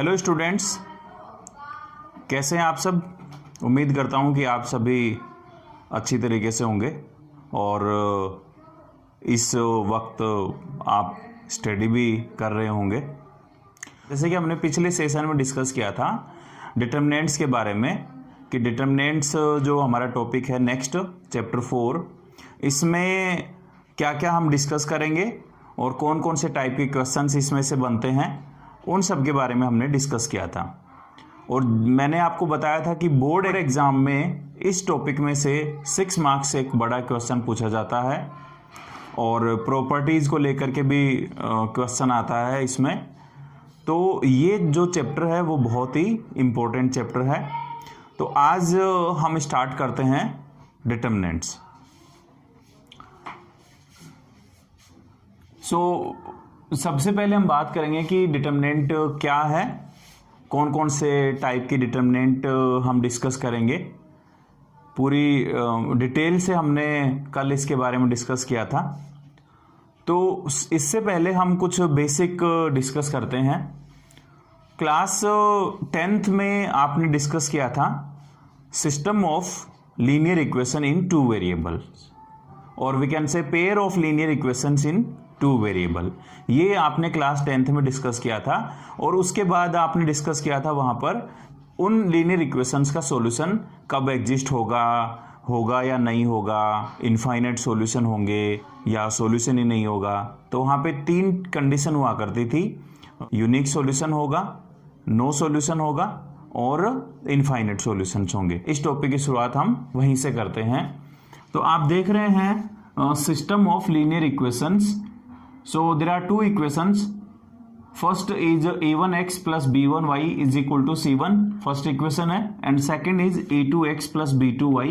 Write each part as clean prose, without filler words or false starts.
Hello students, कैसे हैं आप सब। उम्मीद करता हूं कि आप सभी अच्छी तरीके से होंगे और इस वक्त आप स्टडी भी कर रहे होंगे। जैसे कि हमने पिछले सेशन में डिस्कस किया था डिटर्मिनेंट्स के बारे में कि डिटर्मिनेंट्स जो हमारा टॉपिक है नेक्स्ट चैप्टर 4, इसमें क्या क्या हम डिस्कस करेंगे और कौन कौन से टाइप के क्वेश्चंस इसमें से बनते हैं, उन सब के बारे में हमने डिस्कस किया था। और मैंने आपको बताया था कि बोर्ड एग्जाम में इस टॉपिक में से 6 मार्क्स से एक बड़ा क्वेश्चन पूछा जाता है और प्रॉपर्टीज़ को लेकर के भी क्वेश्चन आता है इसमें। तो ये जो चैप्टर है वो बहुत ही इम्पोर्टेंट चैप्टर है। तो आज हम स्टार्ट करते हैं डिटर्मिनेंट्स। सबसे पहले हम बात करेंगे कि डिटर्मिनेंट क्या है, कौन कौन से टाइप की डिटर्मिनेंट हम डिस्कस करेंगे। पूरी डिटेल से हमने कल इसके बारे में डिस्कस किया था। तो इससे पहले हम कुछ बेसिक डिस्कस करते हैं। क्लास 10th में आपने डिस्कस किया था system of linear equation in 2 variables और we can say pair of linear equations in 2 variable. ये आपने क्लास 10th में डिस्कस किया था और उसके बाद आपने डिस्कस किया था वहाँ पर उन लीनियर इक्वेशंस का सॉल्यूशन कब एग्जिस्ट होगा या नहीं होगा, इनफाइनाइट सॉल्यूशन होंगे या सॉल्यूशन ही नहीं होगा। तो वहाँ पे 3 कंडीशन हुआ करती थी, यूनिक सॉल्यूशन होगा, नो सॉल्यूशन होगा और इनफाइनाइट सॉल्यूशंस होंगे। इस टॉपिक की शुरुआत हम वहीं से करते हैं। तो आप देख रहे हैं system of linear equations. So there are 2 equations. First is a1x plus b1y is equal to c1, first equation है, and second is a2x plus b2y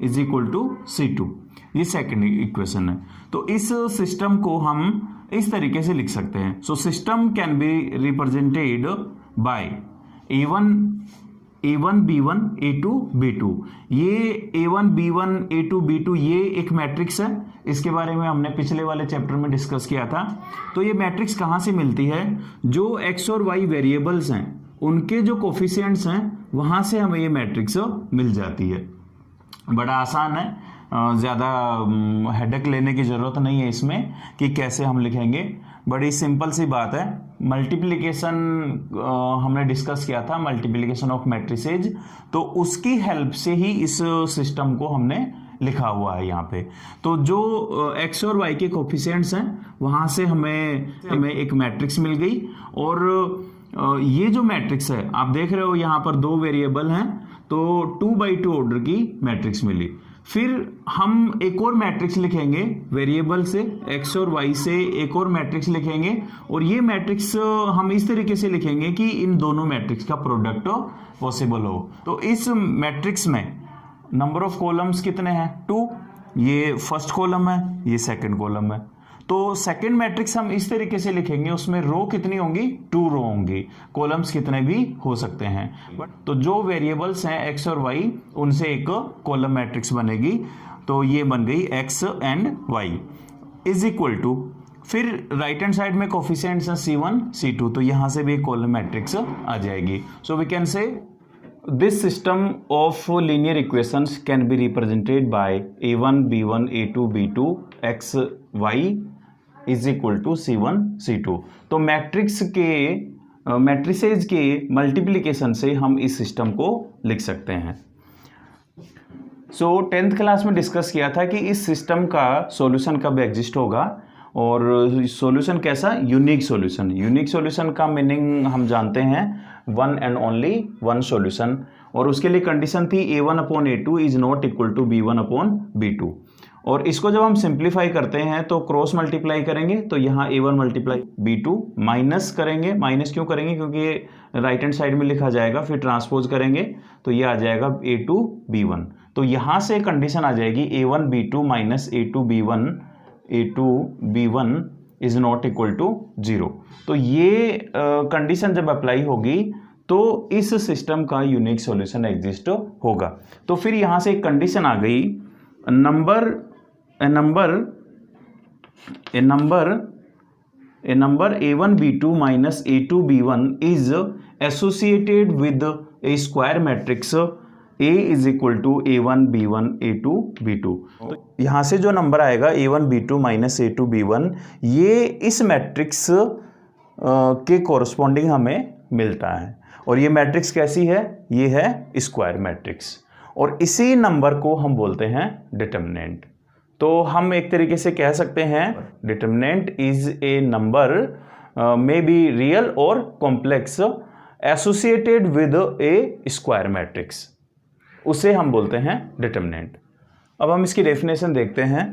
is equal to c2, ये second equation है। तो इस system को हम इस तरीके से लिख सकते हैं। So system can be represented by a1 b1 a2 b2। ये a1 b1 a2 b2 ये एक मैट्रिक्स है। इसके बारे में हमने पिछले वाले चैप्टर में डिस्कस किया था। तो ये मैट्रिक्स कहाँ से मिलती है, जो x और y वेरिएबल्स हैं उनके जो कोफिशिएंट्स हैं वहाँ से हमें ये मैट्रिक्स मिल जाती है। बड़ा आसान है, ज़्यादा हेडेक लेने की ज़रूरत नहीं है इसमें कि कैसे हम लिखेंगे। बड़ी सिंपल सी बात है। मल्टीप्लिकेशन हमने डिस्कस किया था, मल्टीप्लिकेशन ऑफ मैट्रिसेज, तो उसकी हेल्प से ही इस सिस्टम को हमने लिखा हुआ है यहाँ पे। तो जो x और y के कोफिशिएंट्स हैं वहाँ से हमें एक मैट्रिक्स मिल गई। और ये जो मैट्रिक्स है आप देख रहे हो यहाँ पर 2 वेरिएबल हैं, तो 2x2 ऑर्डर की मैट्रिक्स मिली। फिर हम एक और मैट्रिक्स लिखेंगे वेरिएबल से, x और y से एक और मैट्रिक्स लिखेंगे और ये मैट्रिक्स हम इस तरीके से लिखेंगे कि इन दोनों मैट्रिक्स का प्रोडक्ट पॉसिबल हो। तो इस मैट्रिक्स में नंबर ऑफ कॉलम्स कितने हैं, 2। ये फर्स्ट कॉलम है, ये सेकंड कॉलम है। तो सेकंड मैट्रिक्स हम इस तरीके से लिखेंगे, उसमें रो कितनी होंगी, 2 रो होंगी, कॉलम्स कितने भी हो सकते हैं। तो जो वेरिएबल्स हैं x और y उनसे एक कॉलम मैट्रिक्स बनेगी। तो ये बन गई x and y is equal to, फिर राइट हैंड साइड में कोफिशिएंट्स हैं c1 c2, तो यहां से भी एक कॉलम मैट्रिक्स आ जाएगी। So we can say this system of linear equations can be represented by a1 b1 a2 b2 x y is equal to c1 c2। तो मैट्रिसेज के मल्टीप्लिकेशन से हम इस सिस्टम को लिख सकते हैं। सो 10th क्लास में डिस्कस किया था कि इस सिस्टम का सॉल्यूशन कब एग्जिस्ट होगा और सॉल्यूशन कैसा, यूनिक सॉल्यूशन। यूनिक सॉल्यूशन का मीनिंग हम जानते हैं, 1 and only 1 सॉल्यूशन। और उसके लिए कंडीशन थी a1/a2 is not equal to b1/b2। और इसको जब हम सिंप्लीफाई करते हैं तो क्रॉस मल्टीप्लाई करेंगे, तो यहाँ a1 मल्टीप्लाई b2 माइनस करेंगे। माइनस क्यों करेंगे, क्योंकि ये राइट हैंड साइड में लिखा जाएगा, फिर ट्रांसपोज करेंगे तो ये आ जाएगा a2 b1। तो यहाँ से कंडीशन आ जाएगी a1 b2 minus a2 b1 is not equal to 0। तो ये कंडीशन जब अप्लाई होगी तो इस सिस्टम का यूनिक सॉल्यूशन एग्जिस्ट होगा। तो फिर यहां से एक कंडीशन आ गई, a number a number a1 b2 minus a2 b1 is associated with a square matrix A is equal to a1 b1 a2 b2। तो यहाँ से जो नंबर आएगा a1 b2 minus a2 b1, ये इस मैट्रिक्स के कॉरस्पॉन्डिंग हमें मिलता है। और ये मैट्रिक्स कैसी है? ये है स्क्वायर मैट्रिक्स, और इसी नंबर को हम बोलते हैं डिटर्मिनेंट। तो हम एक तरीके से कह सकते हैं determinant is a number may be real और complex associated with a square matrix, उसे हम बोलते हैं डिटर्मिनेंट। अब हम इसकी डेफिनेशन देखते हैं।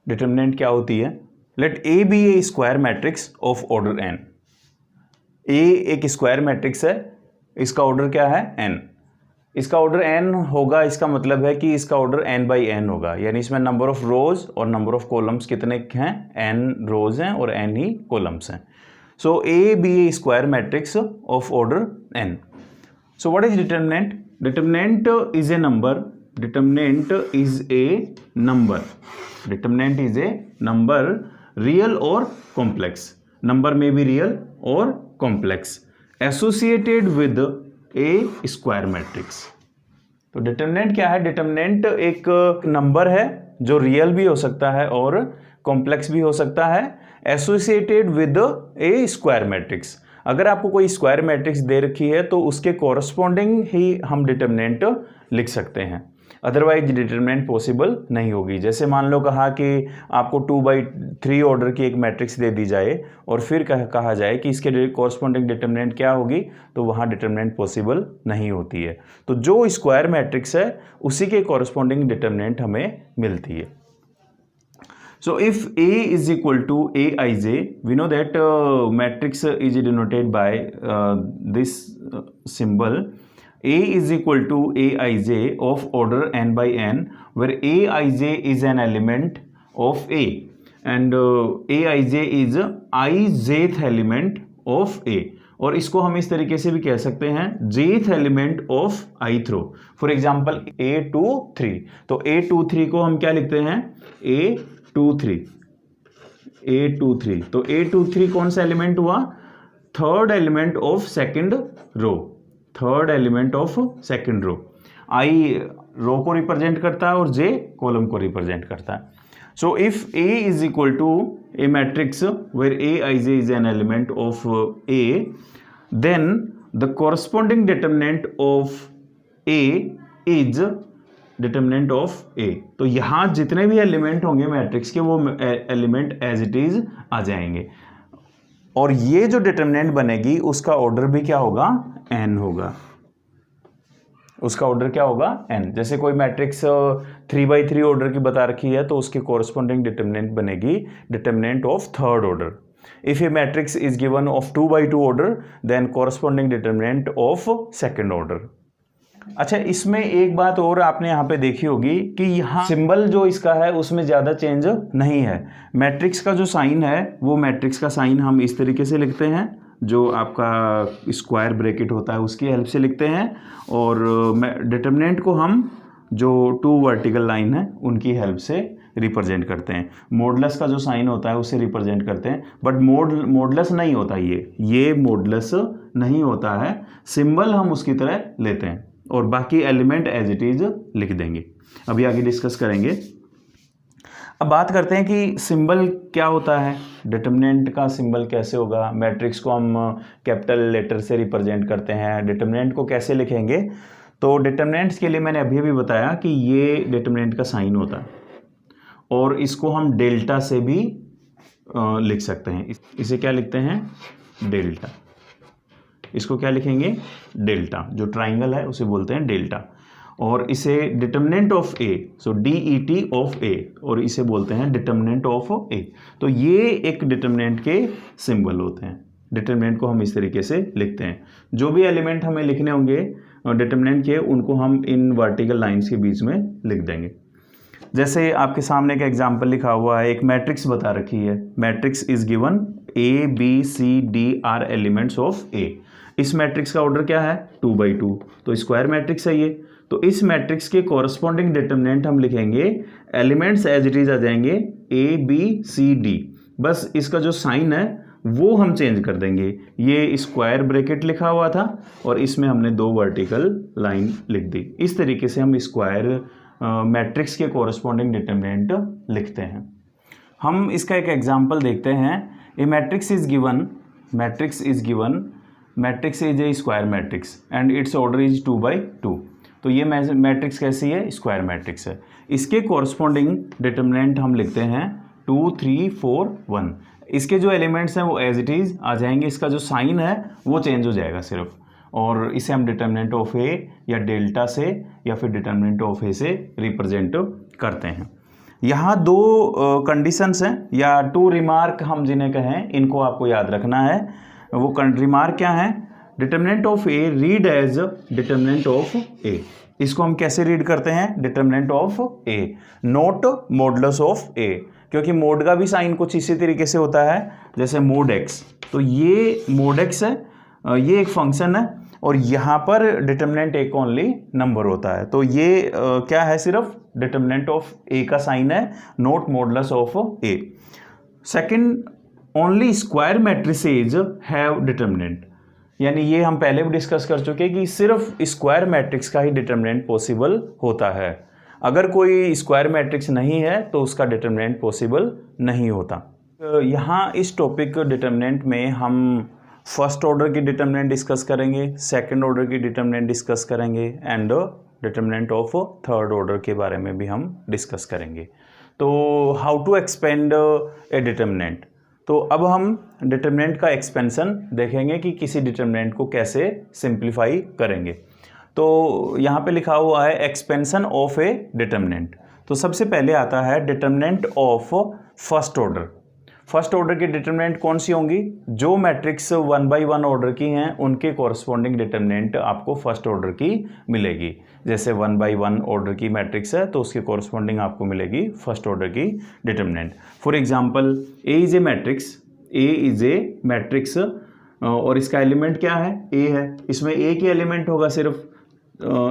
डिटर्मिनेंट क्या होती है? Let A be a square matrix of order n। A एक स्क्वायर मैट्रिक्स है, इसका ऑर्डर क्या है? n। इसका ऑर्डर n होगा, इसका मतलब है कि इसका ऑर्डर n बाई n होगा, यानी इसमें नंबर ऑफ रोज और नंबर ऑफ कॉलम्स कितने हैं? n रोज हैं और n ही कॉलम्स हैं। So A be a square matrix of order n। So what is determinant? Determinant is a number. Determinant is a number. Determinant is a number, real or complex. Number may be real or complex, associated with a square matrix. तो determinant क्या है? Determinant एक number है जो real भी हो सकता है और कॉम्प्लेक्स भी हो सकता है, associated with a square matrix. अगर आपको कोई स्क्वायर मैट्रिक्स दे रखी है तो उसके कॉरस्पॉन्डिंग ही हम डिटर्मिनेंट लिख सकते हैं, अदरवाइज डिटर्मिनेंट पॉसिबल नहीं होगी। जैसे मान लो कहा कि आपको 2/3 ऑर्डर की एक मैट्रिक्स दे दी जाए और फिर कहा जाए कि इसके कॉरस्पॉन्डिंग डिटर्मिनेंट क्या होगी, तो वहाँ डिटर्मिनेंट पॉसिबल नहीं होती है। तो जो स्क्वायर मैट्रिक्स है उसी के कॉरस्पॉन्डिंग डिटर्मिनेंट हमें मिलती है। So if A is equal to Aij, we know that matrix is denoted by this symbol. A is equal to Aij of order n by n, where Aij is an element of A, and Aij is ijth element of A. और इसको हम इस तरीके से भी कह सकते हैं jth element of ith row. For example A23, तो A23 को हम क्या लिखते हैं? A23। तो A23 कौन सा एलिमेंट हुआ? Third element of second row. Third element of second row. I row को रिप्रेजेंट करता है और J कॉलम को रिप्रेजेंट करता है। So if A is equal to a matrix where Aij is an element of A, then the corresponding determinant of A is determinant of A। तो यहां जितने भी एलिमेंट होंगे मैट्रिक्स के वो एलिमेंट एज इट इज आ जाएंगे, और ये जो डिटर्मिनेंट बनेगी उसका ऑर्डर भी क्या होगा? n होगा। उसका ऑर्डर क्या होगा? n। जैसे कोई मैट्रिक्स 3/3 ऑर्डर की बता रखी है तो उसके कॉरस्पॉन्डिंग डिटर्मिनेंट बनेगी determinant of third order. If a matrix is given of 2/2 order, then corresponding determinant of second order। अच्छा, इसमें एक बात और आपने यहाँ पे देखी होगी कि यहाँ सिंबल जो इसका है उसमें ज़्यादा चेंज नहीं है। मैट्रिक्स का जो साइन है वो मैट्रिक्स का साइन हम इस तरीके से लिखते हैं, जो आपका स्क्वायर ब्रैकेट होता है उसकी हेल्प से लिखते हैं, और डिटर्मिनेंट को हम जो 2 वर्टिकल लाइन है उनकी हेल्प से रिप्रेजेंट करते हैं। मॉडुलस का जो साइन होता है उसे रिप्रेजेंट करते हैं, बट मॉडुलस नहीं होता, ये मॉडुलस नहीं होता है। सिंबल हम उसकी तरह लेते हैं और बाकी एलिमेंट एज इट इज लिख देंगे। अभी आगे डिस्कस करेंगे। अब बात करते हैं कि सिंबल क्या होता है, डिटर्मिनेंट का सिंबल कैसे होगा। मैट्रिक्स को हम कैपिटल लेटर से रिप्रेजेंट करते हैं, डिटर्मिनेंट को कैसे लिखेंगे। तो डिटर्मिनेंट्स के लिए मैंने अभी अभी बताया कि ये डिटर्मिनेंट का साइन होता है और इसको हम डेल्टा से भी लिख सकते हैं। इसे क्या लिखते हैं? डेल्टा। इसको क्या लिखेंगे? डेल्टा। जो ट्राइंगल है उसे बोलते हैं डेल्टा, और इसे determinant of A, so DET of A, और इसे बोलते हैं डिटर्मिनेंट ऑफ ए। तो ये एक डिटर्मिनेंट के सिंबल होते हैं। डिटर्मिनेंट को हम इस तरीके से लिखते हैं। जो भी एलिमेंट हमें लिखने होंगे डिटर्मिनेंट के, उनको हम इन वर्टिकल लाइंस के बीच में लिख देंगे। जैसे आपके सामने का एग्जाम्पल लिखा हुआ है, एक मैट्रिक्स बता रखी है। Matrix is given ABCD are elements of A. इस मैट्रिक्स का ऑर्डर क्या है? 2/2। तो स्क्वायर मैट्रिक्स है ये। तो इस मैट्रिक्स के कॉरस्पॉन्डिंग डिटर्मिनेंट हम लिखेंगे, एलिमेंट्स एज इट इज आ जाएंगे ABCD, बस इसका जो साइन है वो हम चेंज कर देंगे। ये स्क्वायर ब्रैकेट लिखा हुआ था और इसमें हमने 2 वर्टिकल लाइन लिख दी। इस तरीके से हम स्क्वायर मैट्रिक्स के कोरस्पॉन्डिंग डिटरमिनेंट लिखते हैं। हम इसका एक एग्जांपल देखते हैं। A matrix is given, matrix is a square matrix and its order is 2/2। तो ये मैट्रिक्स कैसी है? स्क्वायर मैट्रिक्स है। इसके कोरस्पॉन्डिंग डिटरमिनेंट हम लिखते हैं 2 3 4 1। इसके जो एलिमेंट्स हैं वो एज इट इज़ आ जाएंगे, इसका जो साइन है वो चेंज हो जाएगा सिर्फ, और इसे हम डिटरमिनेंट ऑफ ए या डेल्टा से या फिर डिटरमिनेंट ऑफ ए से रिप्रेजेंट करते हैं। यहाँ 2 कंडीशंस हैं या 2 रिमार्क हम जिन्हें कहें, इनको आपको याद रखना है। वो रिमार्क क्या है? Determinant of A read as determinant of A. इसको हम कैसे रीड करते हैं? Determinant of A, not modulus of A, क्योंकि मोड का भी साइन कुछ इसी तरीके से होता है जैसे मोड एक्स। तो ये मोड एक्स है, ये एक फंक्शन है और यहाँ पर डिटरमिनेंट ए का ओनली नंबर होता है। तो ये क्या है? सिर्फ डिटरमिनेंट ऑफ ए का साइन है, not modulus of A. Second, only square matrices have determinant, यानी ये हम पहले भी डिस्कस कर चुके हैं कि सिर्फ स्क्वायर मैट्रिक्स का ही डिटरमिनेंट पॉसिबल होता है। अगर कोई स्क्वायर मैट्रिक्स नहीं है तो उसका डिटरमिनेंट पॉसिबल नहीं होता। यहाँ इस टॉपिक डिटरमिनेंट में हम फर्स्ट ऑर्डर की डिटरमिनेंट डिस्कस करेंगे, सेकंड ऑर्डर की डिटरमिनेंट डिस्कस करेंगे and determinant of third order के बारे में भी हम डिस्कस करेंगे। तो how to expand a determinant, तो अब हम डिटरमिनेंट का एक्सपेंशन देखेंगे कि किसी डिटरमिनेंट को कैसे सिंप्लीफाई करेंगे। तो यहाँ पे लिखा हुआ है एक्सपेंशन ऑफ ए डिटरमिनेंट। तो सबसे पहले आता है determinant of first order. First order की डिटरमिनेंट कौन सी होंगी? जो मैट्रिक्स 1/1 ऑर्डर की हैं उनके कॉरस्पॉन्डिंग डिटरमिनेंट आपको फर्स्ट ऑर्डर की मिलेगी। जैसे 1/1 ऑर्डर की मैट्रिक्स है तो उसके कॉरस्पॉन्डिंग आपको मिलेगी फर्स्ट ऑर्डर की determinant. For example A is a matrix और इसका एलिमेंट क्या है? ए है। इसमें ए की एलिमेंट होगा सिर्फ,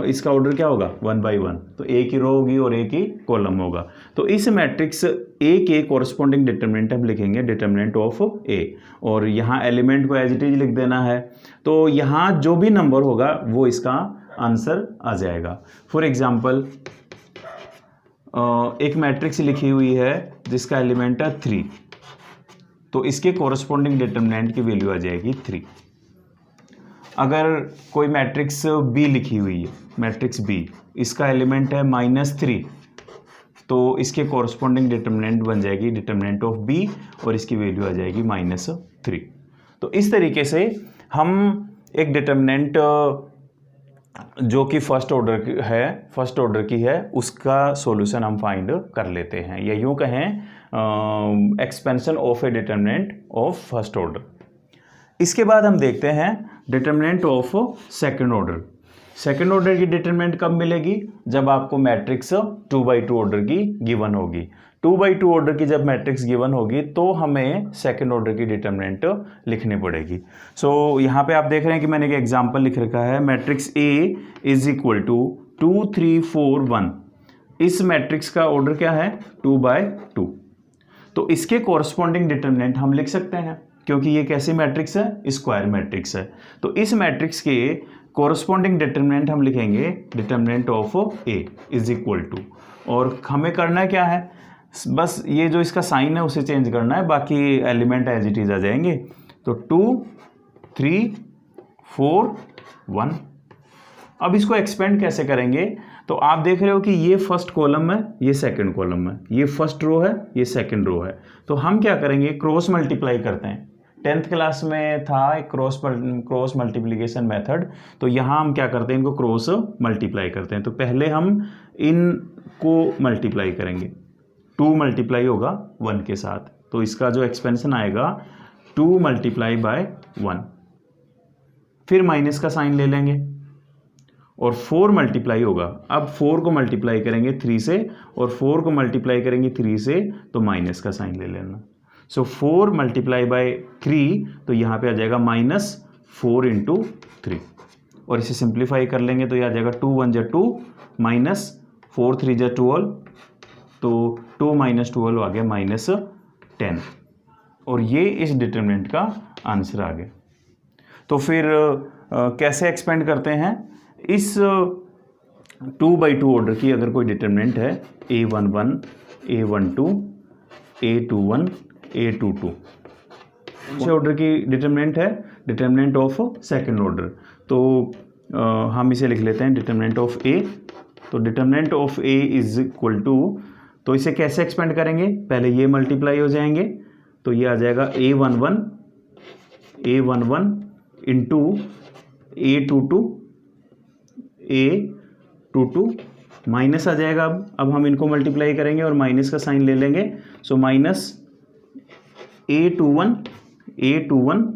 इसका ऑर्डर क्या होगा? 1/1। तो ए की रो होगी और ए की कॉलम होगा। तो इस मैट्रिक्स ए के कॉरस्पॉन्डिंग डिटरमिनेंट हम लिखेंगे डिटरमिनेंट ऑफ ए, और यहाँ एलिमेंट को एज इट इज लिख देना है। तो यहाँ जो भी नंबर होगा वो इसका आंसर आ जाएगा। फॉर एग्जाम्पल एक मैट्रिक्स लिखी हुई है जिसका एलिमेंट है 3, तो इसके कॉरस्पॉन्डिंग डिटरमिनेंट की वैल्यू आ जाएगी 3। अगर कोई मैट्रिक्स बी लिखी हुई है, मैट्रिक्स बी, इसका एलिमेंट है -3, तो इसके कॉरस्पॉन्डिंग डिटरमिनेंट बन जाएगी डिटरमिनेंट ऑफ बी और इसकी वैल्यू आ जाएगी -3। तो इस तरीके से हम एक डिटरमिनेंट जो कि फर्स्ट ऑर्डर की है उसका सॉल्यूशन हम फाइंड कर लेते हैं, या यूँ कहें expansion of A determinant of first order. इसके बाद हम देखते हैं determinant of second order. Second order की डिटरमिनेंट कब मिलेगी? जब आपको मैट्रिक्स 2/2 ऑर्डर की गिवन होगी। 2/2 ऑर्डर की जब मैट्रिक्स गिवन होगी तो हमें सेकंड ऑर्डर की डिटरमिनेंट लिखनी पड़ेगी। सो यहाँ पे आप देख रहे हैं कि मैंने एक एग्जांपल लिख रखा है, matrix A is equal to 2 3 4 1। इस मैट्रिक्स का ऑर्डर क्या है? 2/2। तो इसके कॉरस्पॉन्डिंग डिटरमिनेंट हम लिख सकते हैं क्योंकि ये कैसी मैट्रिक्स है? स्क्वायर मैट्रिक्स है। तो इस मैट्रिक्स के कॉरस्पॉन्डिंग डिटरमिनेंट हम लिखेंगे determinant of A is equal to, और हमें करना क्या है? बस ये जो इसका साइन है उसे चेंज करना है, बाकी एलिमेंट एज इट इज आ जाएंगे। तो 2 3 4 1। अब इसको एक्सपेंड कैसे करेंगे? तो आप देख रहे हो कि ये फर्स्ट कॉलम है, ये सेकंड कॉलम है, ये फर्स्ट रो है, ये सेकंड रो है। तो हम क्या करेंगे? क्रॉस मल्टीप्लाई करते हैं। 10th क्लास में था एक क्रॉस मल्टीप्लिकेशन मेथड, तो यहाँ हम क्या करते हैं? इनको क्रॉस मल्टीप्लाई करते हैं। तो पहले हम इनको मल्टीप्लाई करेंगे, 2 मल्टीप्लाई होगा 1 के साथ, तो इसका जो एक्सपेंशन आएगा 2 × 1। फिर माइनस का साइन ले लेंगे और 4 मल्टीप्लाई होगा। अब 4 को मल्टीप्लाई करेंगे 3 से और 4 को मल्टीप्लाई करेंगे 3 से, तो माइनस का साइन ले लेना। सो 4 × 3, तो यहाँ पे आ जाएगा -4 × 3, और इसे सिंप्लीफाई कर लेंगे तो ये आ जाएगा 2 1 × 2 -4 3 × 12, तो 2 - 12 आ गया -10। और ये इस डिटरमिनेंट का आंसर आ गया। तो फिर कैसे एक्सपेंड करते हैं, इस 2/2 ऑर्डर की अगर कोई डिटरमिनेंट है A11, A12, A21, A22, कौन से ऑर्डर की डिटरमिनेंट है, डिटरमिनेंट ऑफ सेकंड ऑर्डर। तो हम इसे लिख लेते हैं डिटरमिनेंट ऑफ ए। तो determinant of A is equal to, तो इसे कैसे एक्सपेंड करेंगे, पहले ये मल्टीप्लाई हो जाएंगे, तो ये आ जाएगा A11 इंटू A22 माइनस आ जाएगा। अब हम इनको मल्टीप्लाई करेंगे और माइनस का साइन ले लेंगे, so minus A21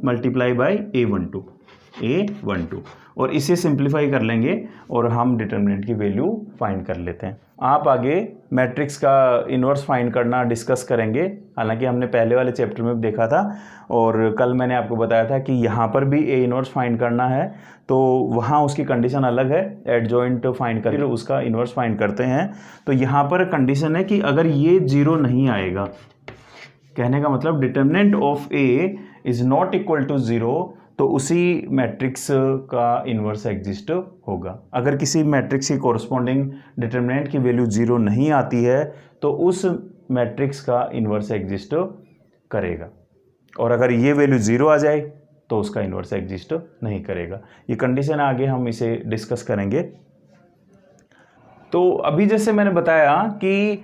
multiply by A12 और इसे सिंप्लीफाई कर लेंगे और हम डिटरमिनेंट की वैल्यू फाइंड कर लेते हैं। आप आगे मैट्रिक्स का इन्वर्स फाइंड करना डिस्कस करेंगे, हालांकि हमने पहले वाले चैप्टर में भी देखा था और कल मैंने आपको बताया था कि यहाँ पर भी ए इन्वर्स फाइंड करना है, तो वहाँ उसकी कंडीशन अलग है, एडजॉइंट फाइंड करके उसका इन्वर्स फाइंड करते हैं। तो यहाँ पर कंडीशन है कि अगर ये 0 नहीं आएगा, कहने का मतलब determinant of A is not equal to 0, तो उसी मैट्रिक्स का इन्वर्स एग्जिस्ट होगा। अगर किसी मैट्रिक्स की कोरस्पॉन्डिंग डिटरमिनेंट की वैल्यू 0 नहीं आती है तो उस मैट्रिक्स का इन्वर्स एग्जिस्ट करेगा, और अगर ये वैल्यू 0 आ जाए तो उसका इन्वर्स एग्जिस्ट नहीं करेगा। ये कंडीशन आगे हम इसे डिस्कस करेंगे। तो अभी जैसे मैंने बताया कि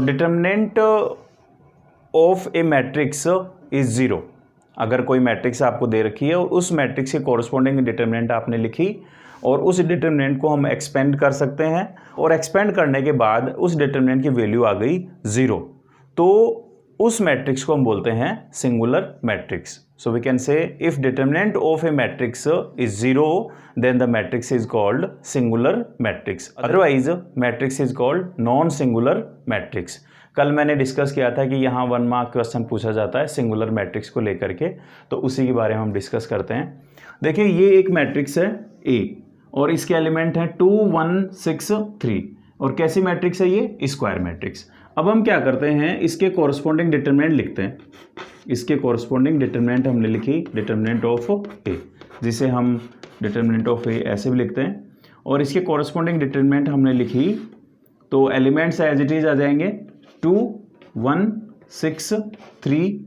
determinant of a matrix is 0। अगर कोई मैट्रिक्स आपको दे रखी है और उस मैट्रिक्स के कोरस्पॉन्डिंग डिटरमिनेंट आपने लिखी और उस डिटरमिनेंट को हम एक्सपेंड कर सकते हैं, और एक्सपेंड करने के बाद उस डिटरमिनेंट की वैल्यू आ गई 0, तो उस मैट्रिक्स को हम बोलते हैं singular matrix. So we can say if determinant of a matrix is 0 then the matrix is called singular matrix, otherwise matrix is called non singular matrix. कल मैंने डिस्कस किया था कि यहाँ 1 मार्क क्वेश्चन पूछा जाता है सिंगुलर मैट्रिक्स को लेकर के, तो उसी के बारे में हम डिस्कस करते हैं। देखिए ये एक मैट्रिक्स है A और इसके एलिमेंट हैं 2 1 6 3, और कैसी मैट्रिक्स है ये, स्क्वायर मैट्रिक्स। अब हम क्या करते हैं, इसके कोरस्पॉन्डिंग डिटरमिनेंट लिखते हैं। इसके कोरस्पॉन्डिंग डिटरमिनेंट हमने लिखी डिटरमिनेंट ऑफ A, जिसे हम डिटरमिनेंट ऑफ A ऐसे भी लिखते हैं, और इसके कोरस्पॉन्डिंग डिटरमिनेंट हमने लिखी, तो एलिमेंट्स एज इट इज आ जाएंगे 2 1 6 3।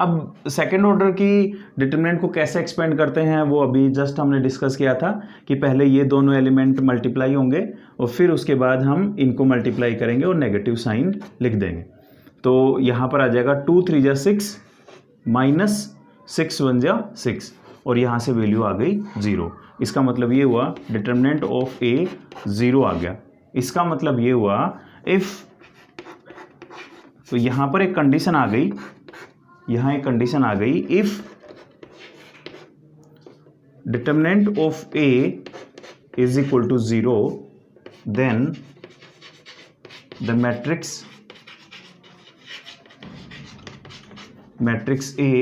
अब सेकेंड ऑर्डर की डिटरमिनेंट को कैसे एक्सपेंड करते हैं वो अभी जस्ट हमने डिस्कस किया था कि पहले ये दोनों एलिमेंट मल्टीप्लाई होंगे और फिर उसके बाद हम इनको मल्टीप्लाई करेंगे और नेगेटिव साइन लिख देंगे। तो यहाँ पर आ जाएगा 2 3 जा 6 माइनस 6 1 जा 6, और यहाँ से वैल्यू आ गई 0। इसका मतलब ये हुआ डिटरमिनेंट ऑफ A 0 आ गया। इसका मतलब ये हुआ इफ, तो यहां पर एक कंडीशन आ गई, यहां एक कंडीशन आ गई, if determinant of A is equal to 0 then the matrix A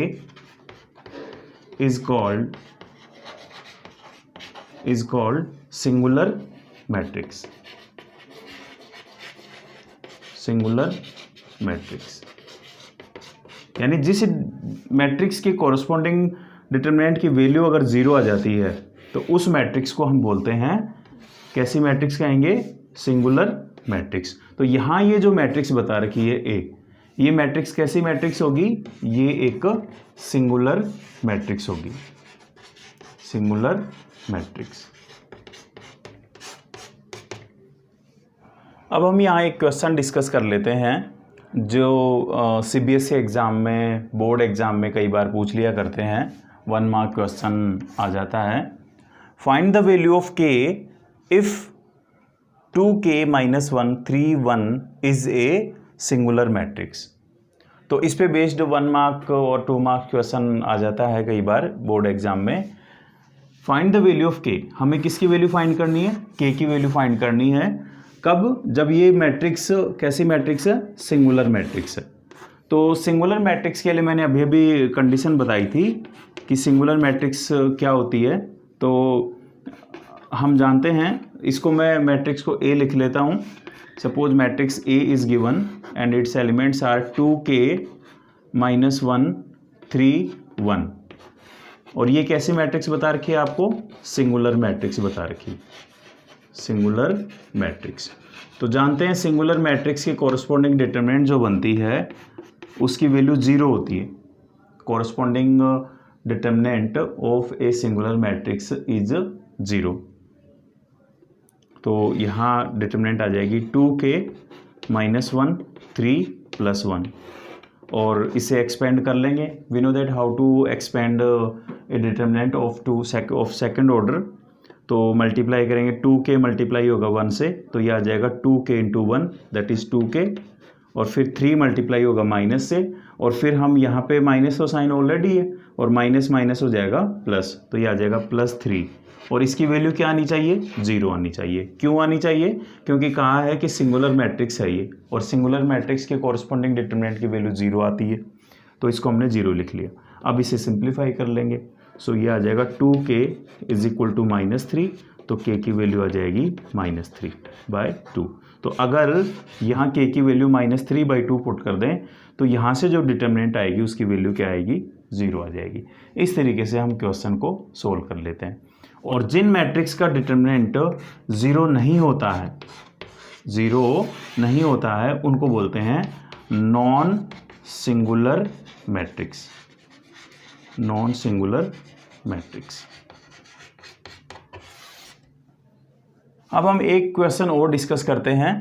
is called singular matrix। Singular matrix यानी जिस मैट्रिक्स के कोरस्पॉन्डिंग डिटरमिनेंट की वैल्यू अगर 0 आ जाती है तो उस मैट्रिक्स को हम बोलते हैं, कैसी मैट्रिक्स कहेंगे, सिंगुलर मैट्रिक्स। तो यहाँ ये जो मैट्रिक्स बता रखी है A, ये मैट्रिक्स कैसी मैट्रिक्स होगी, ये एक सिंगुलर मैट्रिक्स होगी, सिंगुलर मैट्रिक्स। अब हम यहाँ एक क्वेश्चन डिस्कस कर लेते हैं जो CBSE एग्ज़ाम में, बोर्ड एग्ज़ाम में कई बार पूछ लिया करते हैं, 1 मार्क क्वेश्चन आ जाता है। Find the value of K if 2K - 1 3 1 is a singular matrix. तो इस पे बेस्ड 1 मार्क और 2 मार्क क्वेश्चन आ जाता है कई बार बोर्ड एग्ज़ाम में। Find the value of K, हमें किसकी वैल्यू फाइंड करनी है, K की वैल्यू फाइंड करनी है। कब, जब ये मैट्रिक्स कैसी मैट्रिक्स है, सिंगुलर मैट्रिक्स है। तो सिंगुलर मैट्रिक्स के लिए मैंने अभी अभी कंडीशन बताई थी कि सिंगुलर मैट्रिक्स क्या होती है। तो हम जानते हैं, इसको मैं मैट्रिक्स को A लिख लेता हूँ। Suppose matrix A is given and its elements are 2K -1 3 1। और ये कैसी मैट्रिक्स बता रखी है आपको? सिंगुलर मैट्रिक्स बता रखी है, सिंगुलर मैट्रिक्स। तो जानते हैं सिंगुलर मैट्रिक्स के कॉरस्पॉन्डिंग डिटरमिनेंट जो बनती है उसकी वैल्यू 0 होती है। Corresponding determinant of a singular matrix is 0। तो यहाँ डिटरमिनेंट आ जाएगी 2k -1 3 + 1। और इसे एक्सपेंड कर लेंगे। We know that how to expand a determinant of second order. तो मल्टीप्लाई करेंगे, 2k मल्टीप्लाई होगा 1 से, तो ये आ जाएगा 2k × 1 दैट इज़ 2k। और फिर 3 मल्टीप्लाई होगा माइनस से, और फिर हम यहाँ पे माइनस तो साइन ऑलरेडी है और माइनस माइनस हो जाएगा प्लस, तो ये आ जाएगा +3। और इसकी वैल्यू क्या आनी चाहिए? 0 आनी चाहिए। क्यों आनी चाहिए? क्योंकि कहा है कि सिंगुलर मैट्रिक्स है ये, और सिंगुलर मैट्रिक्स के कॉरस्पॉन्डिंग डिटरमिनेंट की वैल्यू 0 आती है, तो इसको हमने 0 लिख लिया। अब इसे सिंप्लीफाई कर लेंगे। सो ये आ जाएगा 2k = -3, तो k की वैल्यू आ जाएगी -3/2। तो अगर यहाँ k की वैल्यू -3/2 पुट कर दें तो यहाँ से जो डिटरमिनेंट आएगी उसकी वैल्यू क्या आएगी? 0 आ जाएगी। इस तरीके से हम क्वेश्चन को सोल्व कर लेते हैं। और जिन मैट्रिक्स का डिटरमिनेंट 0 नहीं होता है, 0 नहीं होता है, उनको बोलते हैं non singular matrix, non singular matrix. अब हम एक क्वेश्चन और डिस्कस करते हैं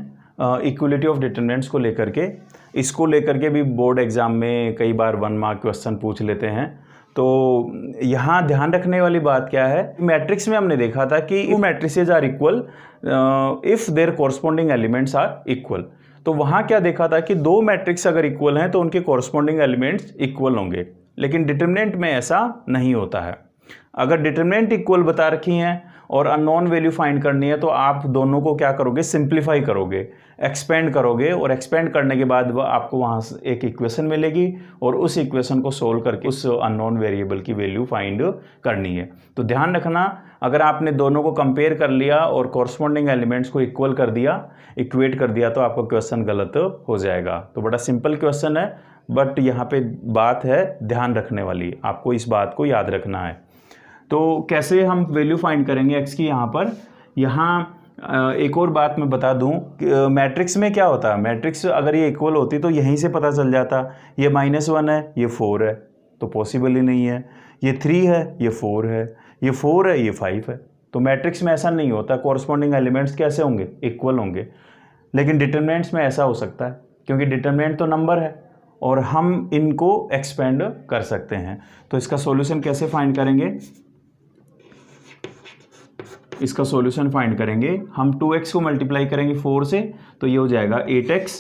इक्वलिटी ऑफ डिटरमिनेंट्स को लेकर के। इसको लेकर के भी बोर्ड एग्जाम में कई बार 1 मार्क क्वेश्चन पूछ लेते हैं। तो यहाँ ध्यान रखने वाली बात क्या है, मैट्रिक्स में हमने देखा था कि two matrices are equal if their corresponding elements are equal. तो वहाँ क्या देखा था कि 2 मैट्रिक्स अगर इक्वल हैं तो उनके कॉरस्पॉन्डिंग एलिमेंट्स इक्वल होंगे, लेकिन डिटरमिनेंट में ऐसा नहीं होता है। अगर डिटरमिनेंट इक्वल बता रखी हैं और अननोन वैल्यू फाइंड करनी है तो आप दोनों को क्या करोगे? सिंप्लीफाई करोगे, एक्सपेंड करोगे, और एक्सपेंड करने के बाद आपको वहाँ से एक इक्वेशन मिलेगी और उस इक्वेशन को सोल्व करके उस अननोन वेरिएबल की वैल्यू फाइंड करनी है। तो ध्यान रखना, अगर आपने दोनों को कंपेयर कर लिया और कॉरस्पॉन्डिंग एलिमेंट्स को इक्वल कर दिया, इक्वेट कर दिया, तो आपका क्वेश्चन गलत हो जाएगा। तो बड़ा सिंपल क्वेश्चन है, बट यहाँ पे बात है ध्यान रखने वाली, आपको इस बात को याद रखना है। तो कैसे हम वैल्यू फाइंड करेंगे x की? यहाँ एक और बात मैं बता दूं कि मैट्रिक्स में क्या होता है, मैट्रिक्स अगर ये इक्वल होती तो यहीं से पता चल जाता, ये -1 है, ये 4 है, तो पॉसिबल ही नहीं है। ये 3 है, ये 4 है, ये 4 है, ये 5 है। तो मैट्रिक्स में ऐसा नहीं होता, कॉरस्पॉन्डिंग एलिमेंट्स कैसे होंगे? इक्वल होंगे। लेकिन डिटरमिनेंट्स में ऐसा हो सकता है, क्योंकि डिटरमिनेंट तो नंबर है और हम इनको एक्सपेंड कर सकते हैं। तो इसका सॉल्यूशन कैसे फाइंड करेंगे? इसका सॉल्यूशन फाइंड करेंगे, हम 2x को मल्टीप्लाई करेंगे 4 से, तो ये हो जाएगा 8x,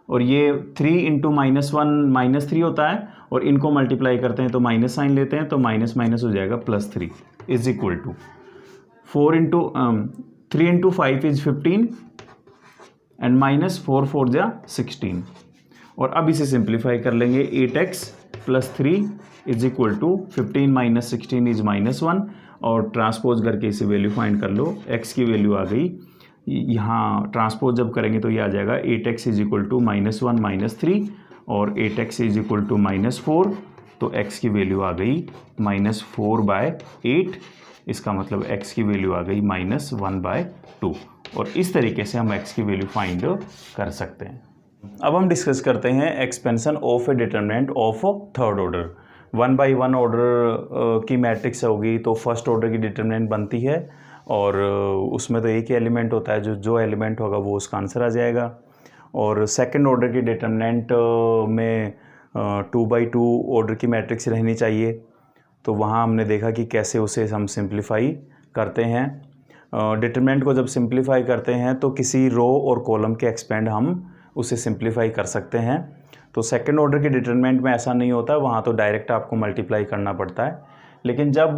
और ये 3 × -1 -3 होता है, और इनको मल्टीप्लाई करते हैं तो माइनस साइन लेते हैं, तो माइनस माइनस हो जाएगा +3 is equal to 3 × 5 is 15 and -4 4 जा 16। और अब इसे सिंप्लीफाई कर लेंगे, 8x + 3 is equal to 15 - 16 is -1, और ट्रांसपोज करके इसे वैल्यू फाइंड कर लो। x की वैल्यू आ गई, यहाँ ट्रांसपोज जब करेंगे तो ये आ जाएगा 8x इज इक्वल टू -1 -3 और 8x इज इक्वल टू -4, तो x की वैल्यू आ गई -4/8। इसका मतलब x की वैल्यू आ गई -1/2, और इस तरीके से हम x की वैल्यू फाइंड कर सकते हैं। अब हम डिस्कस करते हैं expansion of A determinant of third order. 1 by 1 order की मैट्रिक्स होगी तो फर्स्ट ऑर्डर की डिटरमिनेंट बनती है, और उसमें तो एक ही एलिमेंट होता है, जो एलिमेंट होगा वो उसका आंसर आ जाएगा। और सेकंड ऑर्डर की डिटरमिनेंट में 2 by 2 ऑर्डर की मैट्रिक्स रहनी चाहिए। तो वहाँ हमने देखा कि कैसे उसे हम सिंप्लीफाई करते हैं। डिटरमिनेंट को जब सिंप्लीफाई करते हैं तो किसी रो और कॉलम के एक्सपेंड हम उसे सिंप्लीफाई कर सकते हैं। तो सेकंड ऑर्डर की डिटरमिनेंट में ऐसा नहीं होता, वहाँ तो डायरेक्ट आपको मल्टीप्लाई करना पड़ता है। लेकिन जब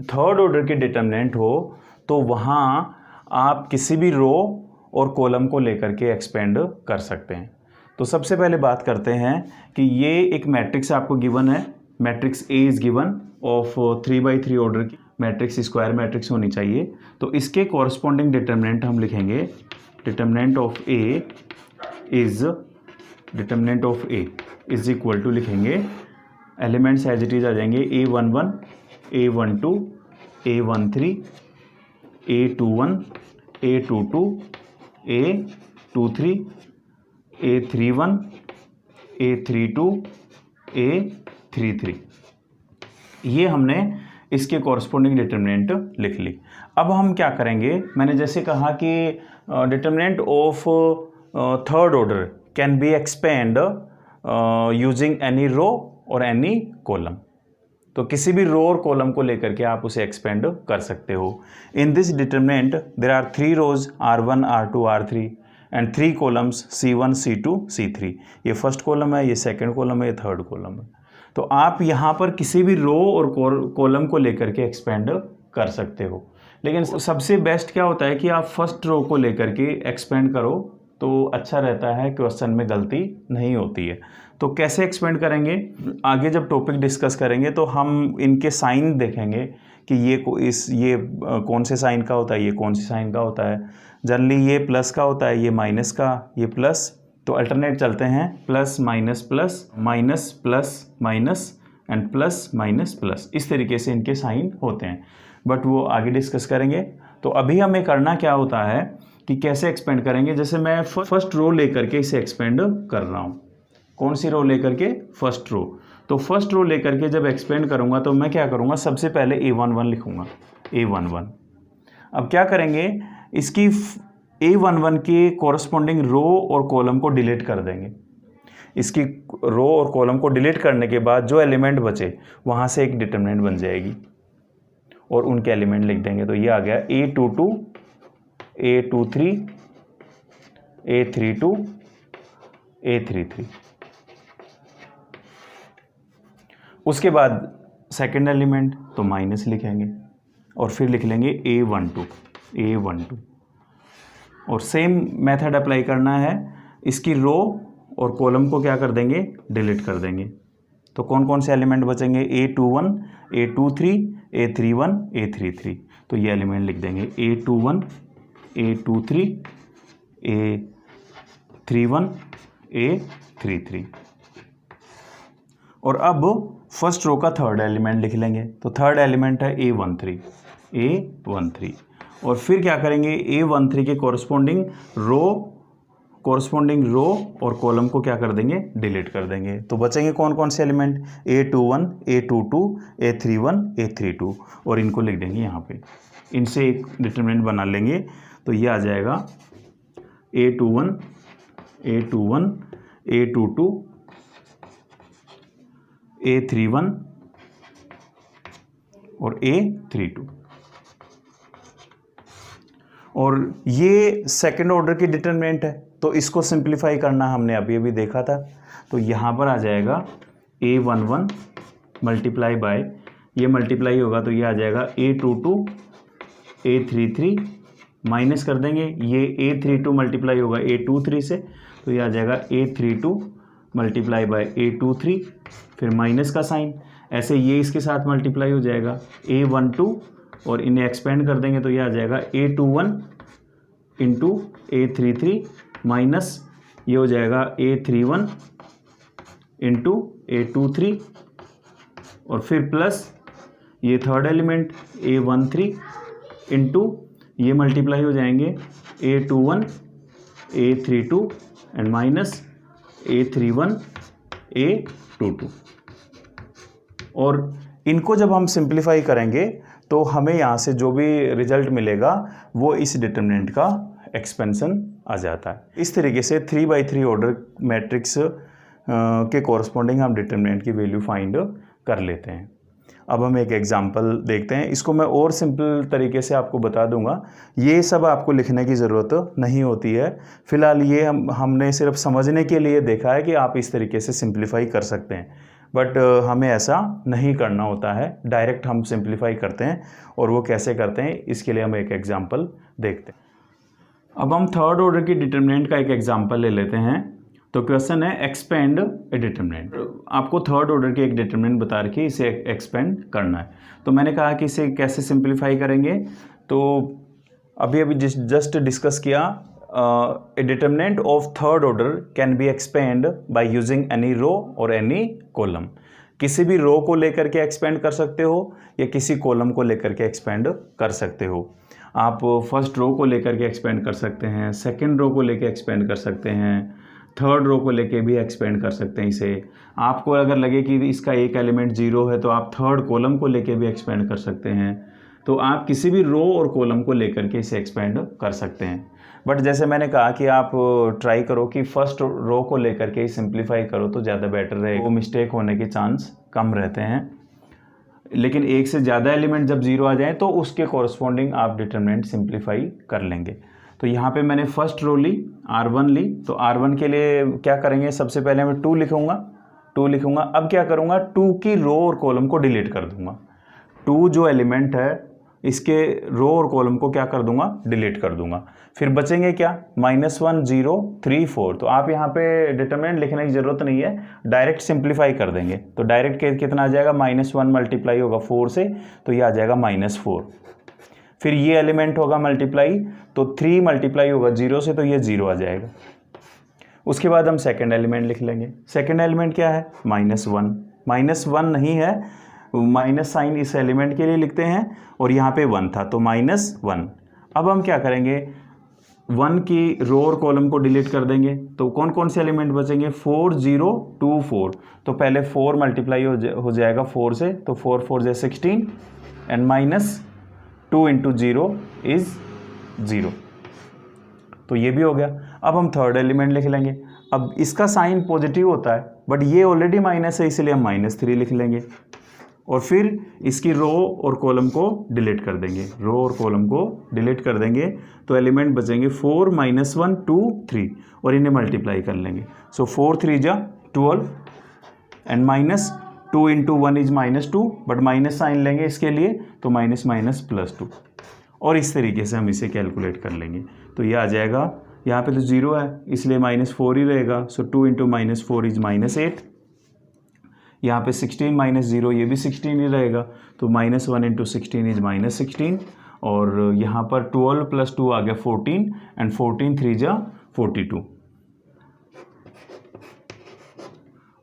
थर्ड ऑर्डर की डिटरमिनेंट हो तो वहाँ आप किसी भी रो और कॉलम को लेकर के एक्सपेंड कर सकते हैं। तो सबसे पहले बात करते हैं कि ये एक मैट्रिक्स आपको गिवन है, matrix A is given of 3 by 3 order की मैट्रिक्स, स्क्वायर मैट्रिक्स होनी चाहिए। तो इसके कॉरस्पॉन्डिंग डिटरमिनेंट हम लिखेंगे, determinant of A is determinant of A is equal to लिखेंगे, एलिमेंट्स एज इट इज आ जाएंगे A11, A12, A13, A21, A22, A23, A31, A32, A33। ये हमने इसके कॉरस्पॉन्डिंग डिटर्मिनेंट लिख ली। अब हम क्या करेंगे, मैंने जैसे कहा कि determinant of third order can be expand using any row और एनी कॉलम। तो किसी भी रो और कॉलम को लेकर के आप उसे एक्सपेंड कर सकते हो। In this determinant there are 3 rows R1, R2, R3 and 3 columns C1, C2, C3। ये फर्स्ट कॉलम है, ये सेकंड कॉलम है, ये थर्ड कॉलम है। तो आप यहाँ पर किसी भी रो और कॉलम को लेकर के एक्सपेंड कर सकते हो, लेकिन सबसे बेस्ट क्या होता है कि आप फर्स्ट रो को लेकर के एक्सपेंड करो तो अच्छा रहता है, क्वेश्चन में गलती नहीं होती है। तो कैसे एक्सपेंड करेंगे, आगे जब टॉपिक डिस्कस करेंगे तो हम इनके साइन देखेंगे कि ये कौन से साइन का होता है, ये कौन से साइन का होता है। जनरली ये प्लस का होता है, ये माइनस का, ये प्लस। तो अल्टरनेट चलते हैं, plus minus plus, minus plus minus and plus minus plus. इस तरीके से इनके साइन होते हैं, बट वो आगे डिस्कस करेंगे। तो अभी हमें करना क्या होता है कि कैसे एक्सपेंड करेंगे। जैसे मैं फर्स्ट रो लेकर के इसे एक्सपेंड कर रहा हूँ। कौन सी रो लेकर के, फर्स्ट रो। तो फर्स्ट रो लेकर के जब एक्सपेंड करूँगा तो मैं क्या करूँगा, सबसे पहले A11 लिखूँगा, A11। अब क्या करेंगे, इसकी A11 के कॉरस्पॉन्डिंग रो और कॉलम को डिलीट कर देंगे। इसकी रो और कॉलम को डिलीट करने के बाद जो एलिमेंट बचे वहाँ से एक डिटर्मिनेंट बन जाएगी और उनके एलिमेंट लिख देंगे। तो ये आ गया A22, A23, A32, A33। उसके बाद सेकंड एलिमेंट तो माइनस लिखेंगे और फिर लिख लेंगे A12 और सेम मेथड अप्लाई करना है। इसकी रो और कॉलम को क्या कर देंगे, डिलीट कर देंगे। तो कौन कौन से एलिमेंट बचेंगे, A21, A23, A31, A33। तो ये एलिमेंट लिख देंगे A21, A23, A31, A33। और अब फर्स्ट रो का थर्ड एलिमेंट लिख लेंगे। तो थर्ड एलिमेंट है A13 और फिर क्या करेंगे, A13 के कॉरस्पॉन्डिंग रो और कॉलम को क्या कर देंगे, डिलीट कर देंगे। तो बचेंगे कौन कौन से element, A21, A22, A31, A32 और इनको लिख देंगे यहाँ पे। इनसे एक डिटरमिनेंट बना लेंगे। तो ये आ जाएगा A21, A22, A31 और A32। और ये सेकंड ऑर्डर की डिटरमिनेंट है, तो इसको सिंप्लीफाई करना हमने अभी देखा था। तो यहाँ पर आ जाएगा A11 मल्टीप्लाई बाय, ये मल्टीप्लाई होगा तो ये आ जाएगा A22, A33 माइनस कर देंगे, ये A32 मल्टीप्लाई होगा A23 से, तो ये आ जाएगा A32 मल्टीप्लाई बाय A23, फिर माइनस का साइन। ऐसे ये इसके साथ मल्टीप्लाई हो जाएगा A12 और इन्हें एक्सपेंड कर देंगे तो ये आ जाएगा A21 इंटू A33 माइनस ये हो जाएगा A31 इंटू A23 और फिर प्लस ये थर्ड एलिमेंट A13 इंटू ये मल्टीप्लाई हो जाएंगे A21, A32 and minus A31, A22। और इनको जब हम सिंप्लीफाई करेंगे तो हमें यहाँ से जो भी रिजल्ट मिलेगा वो इस डिटरमिनेंट का एक्सपेंशन आ जाता है। इस तरीके से 3x3 ऑर्डर मैट्रिक्स के कॉरस्पॉन्डिंग हम डिटरमिनेंट की वैल्यू फाइंड कर लेते हैं। अब हम एक एग्जांपल देखते हैं। इसको मैं और सिंपल तरीके से आपको बता दूंगा, ये सब आपको लिखने की ज़रूरत नहीं होती है। फिलहाल ये हमने सिर्फ समझने के लिए देखा है कि आप इस तरीके से सिंप्लीफाई कर सकते हैं, बट हमें ऐसा नहीं करना होता है, डायरेक्ट हम सिंप्लीफाई करते हैं। और वो कैसे करते हैं इसके लिए हम एक एग्जांपल देखते हैं। अब हम थर्ड ऑर्डर की डिटरमिनेंट का एक एग्जांपल ले लेते हैं। तो क्वेश्चन है एक्सपेंड ए डिटरमिनेंट। आपको थर्ड ऑर्डर की एक डिटरमिनेंट बता रखी है, इसे एक्सपेंड करना है। तो मैंने कहा कि इसे कैसे सिंप्लीफाई करेंगे, तो अभी जस्ट डिस्कस किया a determinant of third order can be expand by using any row or any column. किसी भी रो को लेकर के एक्सपेंड कर सकते हो या किसी कॉलम को लेकर के एक्सपेंड कर सकते हो। आप फर्स्ट रो को लेकर के एक्सपेंड कर सकते हैं, सेकंड रो को लेकर एक्सपेंड कर सकते हैं, थर्ड रो को लेके भी एक्सपेंड कर सकते हैं इसे। आपको अगर लगे कि इसका एक एलिमेंट 0 है तो आप थर्ड कॉलम को लेके भी एक्सपेंड कर सकते हैं। तो आप किसी भी रो और कॉलम को लेकर के इसे एक्सपेंड कर सकते हैं। बट जैसे मैंने कहा कि आप ट्राई करो कि फर्स्ट रो को लेकर के ही सिंप्लीफाई करो तो ज़्यादा बेटर रहेगा, वो मिस्टेक होने के चांस कम रहते हैं। लेकिन एक से ज़्यादा एलिमेंट जब 0 आ जाए तो उसके कॉरस्पॉन्डिंग आप डिटरमिनेंट सिंप्लीफाई कर लेंगे। तो यहाँ पे मैंने फर्स्ट रो ली, R1 ली, तो R1 के लिए क्या करेंगे, सबसे पहले मैं 2 लिखूँगा। अब क्या करूँगा, 2 की रो और कॉलम को डिलीट कर दूँगा। 2 जो एलिमेंट है इसके रो और कॉलम को क्या कर दूंगा, डिलीट कर दूंगा। फिर बचेंगे क्या, -1 0 3 4। तो आप यहाँ पे डिटरमिनेंट लिखने की ज़रूरत नहीं है, डायरेक्ट सिंप्लीफाई कर देंगे। तो डायरेक्ट कितना आ जाएगा, -1 मल्टीप्लाई होगा 4 से तो ये आ जाएगा -4। फिर ये एलिमेंट होगा मल्टीप्लाई, तो 3 मल्टीप्लाई होगा 0 से तो ये 0 आ जाएगा। उसके बाद हम सेकेंड एलिमेंट लिख लेंगे। सेकेंड एलिमेंट क्या है, -1 नहीं है, माइनस साइन इस एलिमेंट के लिए लिखते हैं और यहाँ पे 1 था तो -1। अब हम क्या करेंगे, 1 की रो और कॉलम को डिलीट कर देंगे। तो कौन कौन से एलिमेंट बचेंगे, 4 0 2 4। तो पहले 4 मल्टीप्लाई हो जाएगा 4 से, तो 4 4 से 16 एंड -2 × 0 इज 0। तो ये भी हो गया। अब हम थर्ड एलिमेंट लिख लेंगे। अब इसका साइन पॉजिटिव होता है बट ये ऑलरेडी माइनस है, इसलिए हम -3 लिख लेंगे और फिर इसकी रो और कॉलम को डिलीट कर देंगे। रो और कॉलम को डिलीट कर देंगे तो एलिमेंट बचेंगे 4 -1 2 3 और इन्हें मल्टीप्लाई कर लेंगे। सो 4 3 जा 12 एंड -2 × 1 इज -2, बट माइनस साइन लेंगे इसके लिए तो -+2 और इस तरीके से हम इसे कैलकुलेट कर लेंगे। तो ये आ जाएगा, यहाँ पे तो 0 है इसलिए -4 ही रहेगा। सो 2 × -4 इज -8। यहाँ पे 16 -0 ये भी 16 ही रहेगा, तो -1 × 16 इज -16 और यहाँ पर 12 + 2 आ गया 14 एंड 14 3 जा 42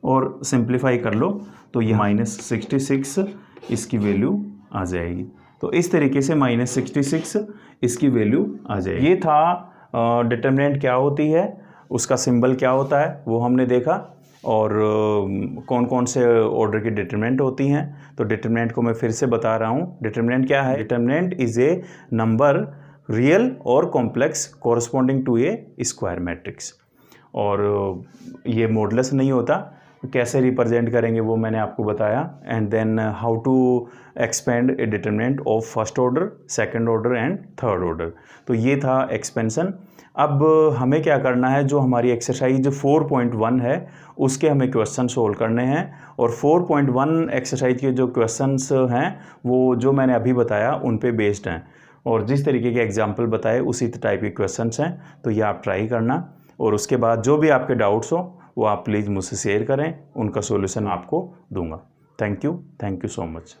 और सिंप्लीफाई कर लो तो ये -66 इसकी वैल्यू आ जाएगी। तो इस तरीके से -66 इसकी वैल्यू आ जाएगी। ये था डिटरमिनेंट क्या होती है, उसका सिंबल क्या होता है वो हमने देखा और कौन कौन से ऑर्डर की डिटरमिनेंट होती हैं। तो डिटरमिनेंट को मैं फिर से बता रहा हूँ। डिटरमिनेंट क्या है, determinant is a number real और complex corresponding to a square matrix. और ये मॉडुलस नहीं होता, कैसे रिप्रेजेंट करेंगे वो मैंने आपको बताया। And then how to expand a determinant of first order, second order and third order. तो ये था एक्सपेंशन। अब हमें क्या करना है, जो हमारी एक्सरसाइज 4.1 है उसके हमें क्वेश्चन सोल्व करने हैं। और 4.1 एक्सरसाइज के जो क्वेश्चंस हैं वो जो मैंने अभी बताया उन पे बेस्ड हैं और जिस तरीके के एग्जांपल बताए उसी टाइप के क्वेश्चंस हैं। तो ये आप ट्राई करना और उसके बाद जो भी आपके डाउट्स हो वो आप प्लीज़ मुझसे शेयर करें, उनका सॉल्यूशन आपको दूंगा। Thank you so much.